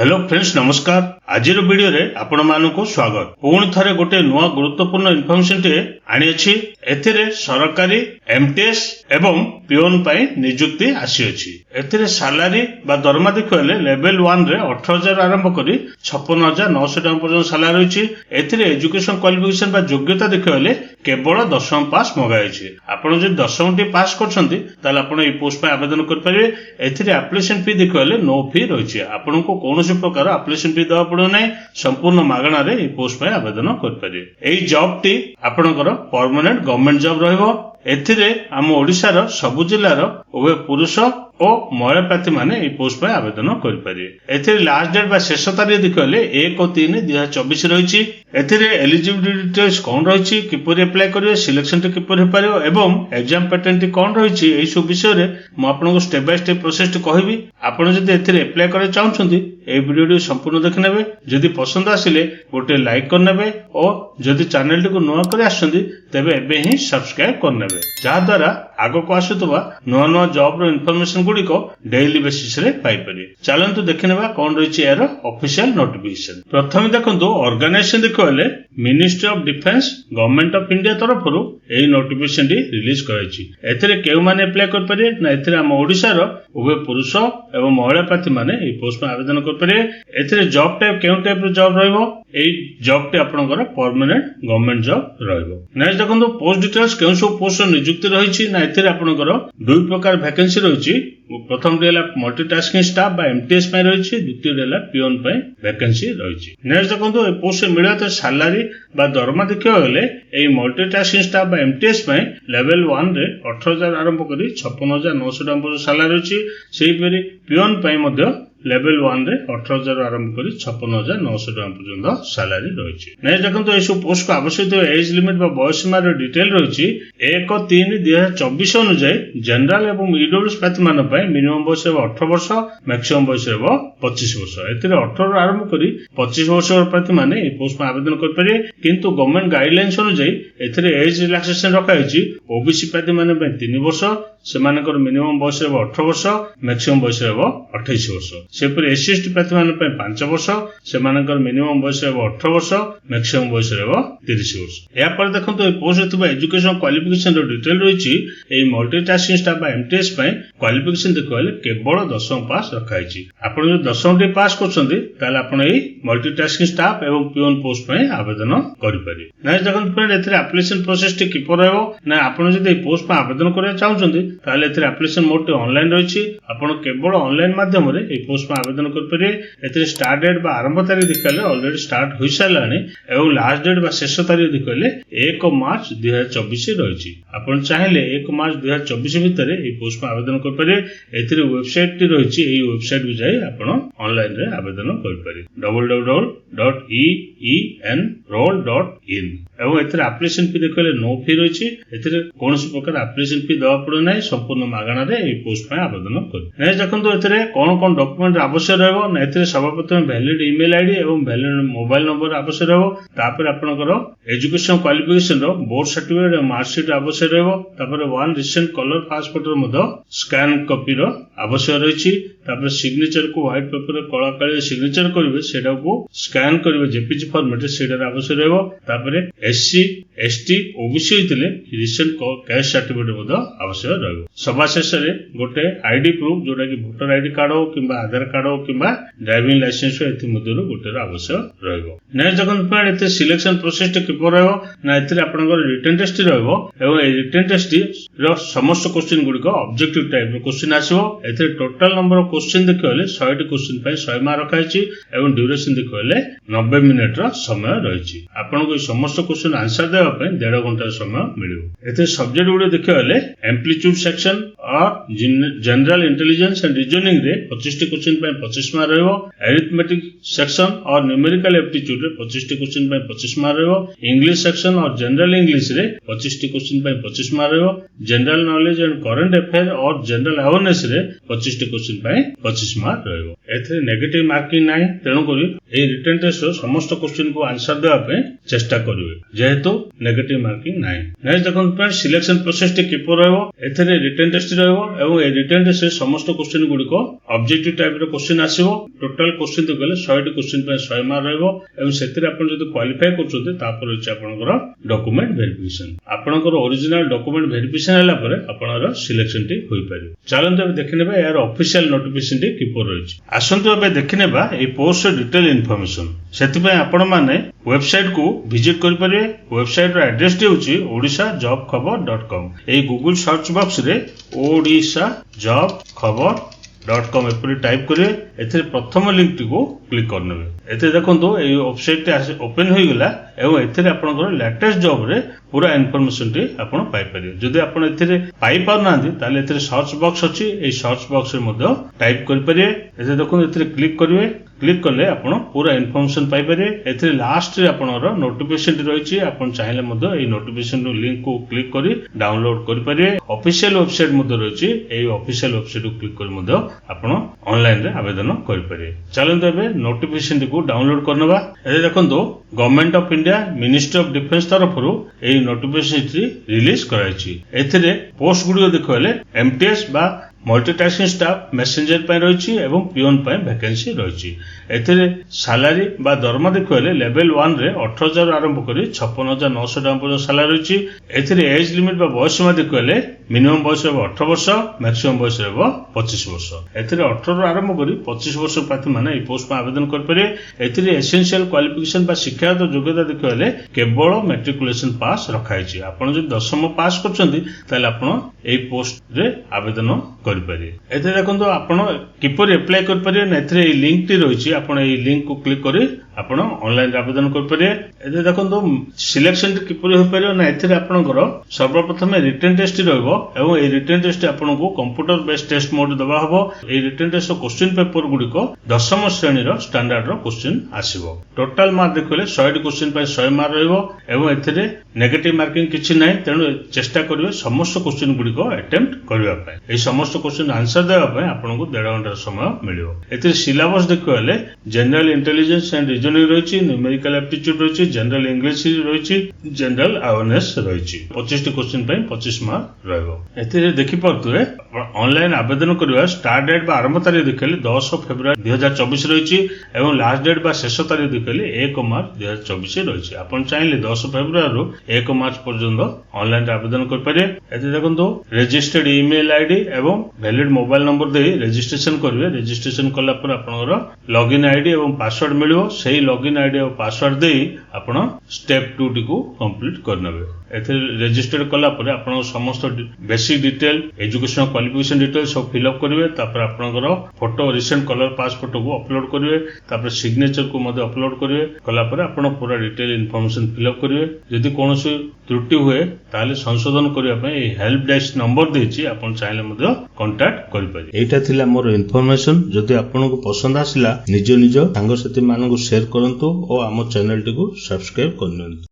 Hello friends नमस्कार। आज video रे आपण मानकु स्वागत। पुणी थरे गोटे नुआ गुरुत्वपूर्ण इनफॉरमेशन टे आनी अछि। एथिरे सरकारी एमटीएस एवं पियोन पाई नियुक्ति आसी अछि। एथिरे सैलरी बा दरमा देखले लेवल 1 रे 18000 आरंभ करी 56900 टका पर्यंत सैलरी अछि। एथिरे एजुकेशन क्वालिफिकेशन बा योग्यता देखले केवल 10वीं पास मगाई अछि। आपण जे 10वीं टी पास करछन्ती ताले आपण ए पोस्ट पे आवेदन कर परिबे। एथिरे एप्लीकेशन फी देखले नो फी रहिछि। आपण को कोनोसी प्रकार एप्लीकेशन फी देवा पड़ो नै। संपूर्ण मागणा रे ए पोस्ट पे आवेदन कर परिबे। एई जॉब टी आपणकर परमानेंट गवर्नमेंट जॉब रहइबो। एथिरे हम ओडिसा सबु जिल्लार उभय पुरुष और महिला प्रार्थी माने ए पोस्ट पे आवेदन कर परिबे। एथिरे लास्ट डेट बा शेष तारीख देखले 1/3/2024 रहिछि। एथिरे एलिजिबिलिटी डिटेल्स कोन रहिछि, किपरि अप्लाई करिवे, सिलेक्शन टे किपरि परियो एवं एग्जाम पैटर्न टी कोन रहिछि, एई सब विषय रे म आपनको स्टेप बाय स्टेप प्रोसेस टी कहबी। आपण जदि एथिरे अप्लाई करे चाहउछन्ती ए वीडियो टी संपूर्ण देखनेबे। जदि पसंद आसिले गोटे लाइक करनेबे और जदि चैनल टी को नुआ करे आछन्ती तबे एबे ही सब्सक्राइब करनेबे, जहा द्वारा आगो को आसुतबा नुआ नुआ जॉब रो इन्फॉर्मेशन गुडी को डेली बेसिस रे पाई परिबे। चलंतु देखनेबा कोन रहिछि एरो ऑफिशियल नोटिफिकेशन। प्रथम देखंतु ऑर्गेनाइजेशन देखले ministry of defence government of India तरफरु एई नोटिफिकेशन टी रिलीज कराइछि। एथिरे केउ माने अप्लाई कर परिबे ना, एथिरे हम ओडिसा रो उभय पुरुष एवं महिला प्रार्थी माने ए पोस्ट पे आवेदन कर परिबे। एथिरे जॉब टाइप केउ टाइप रो जॉब रहइबो, एई जॉब टे आपनकर परमानेंट गवर्नमेंट जॉब रहइबो। नेक्स्ट देखंतु पोस्ट डिटेल्स केउ सब पोस्ट नियुक्ति रहिछि ना, एथिरे आपनकर दुई प्रकार वैकेंसी रहिछि। प्रथम रेला मल्टीटास्किंग स्टाफ बा एमटीएस पय रहिछि, द्वितीय रेला पियोन पय वैकेंसी रहिछि। नेक्स्ट देखंतु ए पोस्ट मिला त सैलरी बा दरमा देखियो गेले ए मल्टीटास्किंग स्टाफ बा एमटीएस पय लेवल 1 रे 18000 आरंभ करी 56900 टका पर्यंत सैलरी अछि। सेहि परि पियोन पय मध्य लेवल 1 रे 18000 आरंभ करी 56900 टका पर्यंत सैलरी रहिछि। नेक्स्ट देखंतु एसु पोस्ट को आवश्यक एज लिमिट बा बयस सीमा रे डिटेल रहिछि। 1/3/2024 अनुसार जनरल एवं ईडब्ल्यूएस प्रार्थी मान पय मिनिमम बयस 18 वर्ष, मैक्सिमम बयस 25 वर्ष। एथिरे 18 आरंभ करी 25 वर्ष प्रार्थी माने ए पोस्ट में आवेदन कर परिबे। किंतु गवर्नमेंट गाइडलाइंस अनुसार एथिरे एज रिलैक्सेशन रखा हैछि। ओबीसी प्रार्थी माने पय 3 वर्ष, सेमानकर मिनिमम बयस 18 वर्ष, मैक्सिमम बयस 28 वर्ष। सेपर एससी एसटी प्रार्थी मान पय 5 वर्ष, सेमानकर मिनिमम बयस 18 वर्ष, मैक्सिमम बयस 30 वर्ष। या पर देखंतु ए पोस्ट हेतु एजुकेशन क्वालिफिकेशन रो डिटेल रहिछि। ए मल्टीटास्किंग स्टाफ बा एमटीएस पय क्वालिफिकेशन देखले केवल 10वीं पास रखा हैछि। आपण जो 10वीं पास करछन्ती ताले आपण ए मल्टीटास्किंग स्टाफ एवं पियोन पोस्ट पय आवेदन करि परिबे। नेक्स्ट देखंतु फ्रेंड एथिरे एप्लीकेशन प्रोसेस टी किपर रहबो ना, आपण जदि ए पोस्ट पय आवेदन करे चाहउछन्ती ताले एथिरे एप्लीकेशन मोड टी ऑनलाइन रहिछि। आपण केवल ऑनलाइन माध्यम रे ए पोस्ट पय आवेदन कर परिबे। एथिरे स्टार्ट डेट बा आरंभ तारीख देखले ऑलरेडी स्टार्ट होई सालानी एवं लास्ट डेट बा शेष तारीख देखले 1 मार्च 2024 रहिछि। आपण चाहिले 1 मार्च 2024 भितरे ए पोस्ट पय आवेदन कर परिबे। एथिरे वेबसाइट टी रहिछि। एई वेबसाइट भी जाई आपण ऑनलाइन रे आवेदन कर परिबे www.eenroll.in। एवं एथिरे एप्लीकेशन फी देखले नो फी रहिछि। एथिरे कोनोसी प्रकार एप्लीकेशन फी देवा पड़ो नै। संपूर्ण मागणा रे ए पोस्ट पय आवेदन कर। नेक्स्ट देखंतु एथिरे कोन कोन डॉक्यूमेंट आवश्यक रहबो ना, एथिरे सर्वप्रथम वैलिड ईमेल आईडी एवं वैलिड मोबाइल नंबर आवश्यक रहबो। तापर आपनकर एजुकेशन क्वालिफिकेशन रो बोर्ड सर्टिफिकेट एवं मार्कशीट आवश्यक रहबो। तापर वन रिसेंट कलर पासपोर्ट रो मधो स्कैन कॉपी रो आवश्यक रहिछि। तापर सिग्नेचर को व्हाइट पेपर रे कला काली सिग्नेचर करिवे, सेटा को स्कैन करिवे जेपीजी फॉर्मेट, सेटा आवश्यक रहबो। तापर एससी एसटी ओबीसी होइतिले रिसेंट कैश सर्टिफिकेट मधो आवश्यक रहबो। सभा शेष रे गोटे आईडी प्रूफ जोटा कि वोटर आईडी कार्ड हो किंबा आधार कार्ड हो किंबा ड्राइविंग लाइसेंस हो, एथि मध्यरु गोटे आवश्यक रहबो। नेक्स्ट देखन फ्रेंड एते सिलेक्शन प्रोसेस टे किपर रहबो ना, एथिरे आपनकर रिटन टेस्ट रहबो एवं ए रिटन टेस्ट रो समस्त क्वेश्चन गुडी को ऑब्जेक्टिव टाइप रो क्वेश्चन आसीबो। एथिरे टोटल नंबर ऑफ क्वेश्चन देखले 100 टी क्वेश्चन पय 100 मार्क रखा हैछि एवं ड्यूरेशन देखले 90 मिनिट रो समय रहिछि। आपनको समस्त क्वेश्चन आंसर देबा पय 1.5 घंटा समय मिलिबो। एते सब्जेक्ट गुडी देखले एम्प्लीट्यूड सेक्शन और जनरल इंटेलिजेंस एंड रीजनिंग रे 25 टी क्वेश्चन पय 25 मार्क रहबो। अरिथमेटिक सेक्शन और न्यूमेरिकल एप्टीट्यूड रे 25 टी क्वेश्चन पय 25 मार्क रहबो। इंग्लिश सेक्शन और जनरल इंग्लिश रे 25 टी क्वेश्चन पय 25 मार्क रहबो। General knowledge and current affair और जनरल अवेयरनेस रे 25 टी क्वेश्चन पय 25 मार्क रहबो। एथे नेगेटिव मार्किंग नाही, तेणु करी ए रिटन टेस्ट रो समस्त क्वेश्चन को आंसर देबा पय चेष्टा करिवे, जेहेतु नेगेटिव मार्किंग नाही। नेक्स्ट देखन फ्रेंड सिलेक्शन प्रोसेस टी किपर रहबो। एथे एथिरे रिटन टेस्ट रहबो एवं ए रिटन टेस्ट समस्त क्वेश्चन गुडिको ऑब्जेक्टिव टाइप रो क्वेश्चन आसीबो टोटल क्वेश्चन तो गले 100 टी क्वेश्चन पे 100 मार्क रहबो एवं सेतिरे आपण जदि क्वालिफाई करछोते तापर होछि आपनकर डॉक्यूमेंट वेरिफिकेशन आपनकर ओरिजिनल डॉक्यूमेंट वेरिफिकेशन हला परे आपनर सिलेक्शन टी होई पारि चलंतु अब देखिनेबा यार ऑफिशियल नोटिफिकेशन टी किपर रहिछि आसंतु अब देखिनेबा ए पोस्ट डिटेल इन्फॉर्मेशन सेति पय आपण माने वेबसाइट को विजिट करि परिबे वेबसाइट रो एड्रेस टी होछि odisajobkhabar.com ए गूगल सर्च बॉक्स रे odisajobkhabar.com एपरि टाइप करिवे एथिरे प्रथम लिंक टी को क्लिक करनेबे एते देखंतु ए वेबसाइट टी ओपन होई गेला एवं एथिरे आपनकर लेटेस्ट जॉब रे पूरा इन्फॉर्मेशन टी आपण पाई परिबे जदि आपण एथिरे पाई पार नांदी ताले एथिरे सर्च बॉक्स अछि ए सर्च बॉक्स रे मध्ये टाइप करि परिबे एते देखंतु एथिरे क्लिक करिवे क्लिक करले आपण पूरा इन्फॉर्मेशन पाई परिबे एथिरे लास्ट रे आपनर नोटिफिकेशन टी रहिछि आपण चाहिले मध्ये ए नोटिफिकेशन रो लिंक को क्लिक करी डाउनलोड करि परिबे ऑफिशियल वेबसाइट मध्ये रहिछि ए ऑफिशियल वेबसाइट को क्लिक करी मध्ये आपण ऑनलाइन रे आवेदन करि परिबे चलंतु एबे नोटिफिकेशन टी को डाउनलोड करनबा एते देखंतु government of India ministry of defence तरफरु ए नोटिफिकेशन टी रिलीज कराइछि एथिरे पोस्ट गुडियो देखले एमटीएस बा मल्टीटास्किंग स्टाफ मेसेंजर पे रही एवं पियोन पे वैकेंसी रही एथिरे सैलरी बा दरमा देखले लेवल 1 रे 18000 आरंभ करी 56900 टका पर्यंत सैलरी रही एथिरे एज लिमिट बा बयस सीमा देखले मिनिमम बयस 18 वर्ष मैक्सिमम बयस 25 वर्ष एथिरे 18 रो आरंभ करी 25 वर्ष प्रार्थी माने ए पोस्ट में आवेदन कर पारे एथिरे एसेंशियल क्वालिफिकेशन बा शिक्षागत योग्यता देखले केवल मैट्रिकुलेशन पास रखाइछि आपण जे 10th पास करछन्ती ताले आपण ए पोस्ट रे आवेदन करि पारे एते देखंतो आपण किपर अप्लाई कर पारे न एथरे ए लिंक टी रहिछि आपण ए लिंक को क्लिक करी आपण ऑनलाइन आवेदन कर पारे एते देखंतो सिलेक्शन किपर हो पारे न एथरे आपनकर सर्वप्रथम रिटन टेस्ट रहबो एवं ए रिटन टेस्ट आपण को कंप्यूटर बेस्ड टेस्ट मोड दबा हबो ए रिटन टेस्ट क्वेश्चन पेपर गुडिको 10th श्रेणी रो स्टैंडर्ड रो क्वेश्चन आसीबो टोटल मार्क देखले 100 टी क्वेश्चन पे 100 मार्क रहबो एवं एथरे नेगेटिव मार्किंग किछि नै तेनु चेष्टा करिवे समस्त क्वेश्चन गुडिको अटेम्प्ट करबा पय ए समस्त क्वेश्चन आंसर देबा पय आपनको 1.5 घंटा समय मिलियो एथरे सिलेबस देखले जनरल इंटेलिजेंस एंड रीजनिंग रहिछि न्यूमेरिकल एप्टीट्यूड रहिछि जनरल इंग्लिश रहिछि जनरल अवेयरनेस रहिछि 25 टी क्वेश्चन पे 25 मार्क रहबो एथरे देखि परतुए ऑनलाइन आवेदन करबा स्टार्ट डेट बा आरंभ तारीख देखले 10 फरवरी 2024 रहिछि एवं लास्ट डेट बा शेष तारीख देखले 1 मार्च 2024 रहिछि आपण चाहिले 10 फरवरी रो 1 मार्च पर्यंत ऑनलाइन आवेदन कर पारे एते देखंतो रजिस्टर्ड ईमेल आईडी एवं वैलिड मोबाइल नंबर दे रजिस्ट्रेशन करिवे रजिस्ट्रेशन कला पर आपनकर लॉगिन आईडी एवं पासवर्ड मिलियो सेही लॉगिन आईडी और पासवर्ड दे आपण स्टेप 2 टी को कंप्लीट करनबे एथे रजिस्टर कला पर आपण समस्त basic detail educational qualification detail सब फिल अप करिवे तापर आपनकर फोटो रिसेंट कलर पास फोटो को अपलोड करिवे तापर सिग्नेचर को मध्ये अपलोड करिवे कला पर आपण पूरा डिटेल इन्फॉर्मेशन फिल अप करिवे जदि कोनोसी त्रुटि हुए ताले संशोधन करिया पय हेल्प डेस्क नंबर देछि आपण चाहिले मध्ये कांटेक्ट करि पारि एटा थिला मोर इन्फॉर्मेशन जदि आपनको पसंद आसिला निज निज सांगसाथी मानको शेयर करंतु और आम चैनल टी को सब्सक्राइब करनंतु।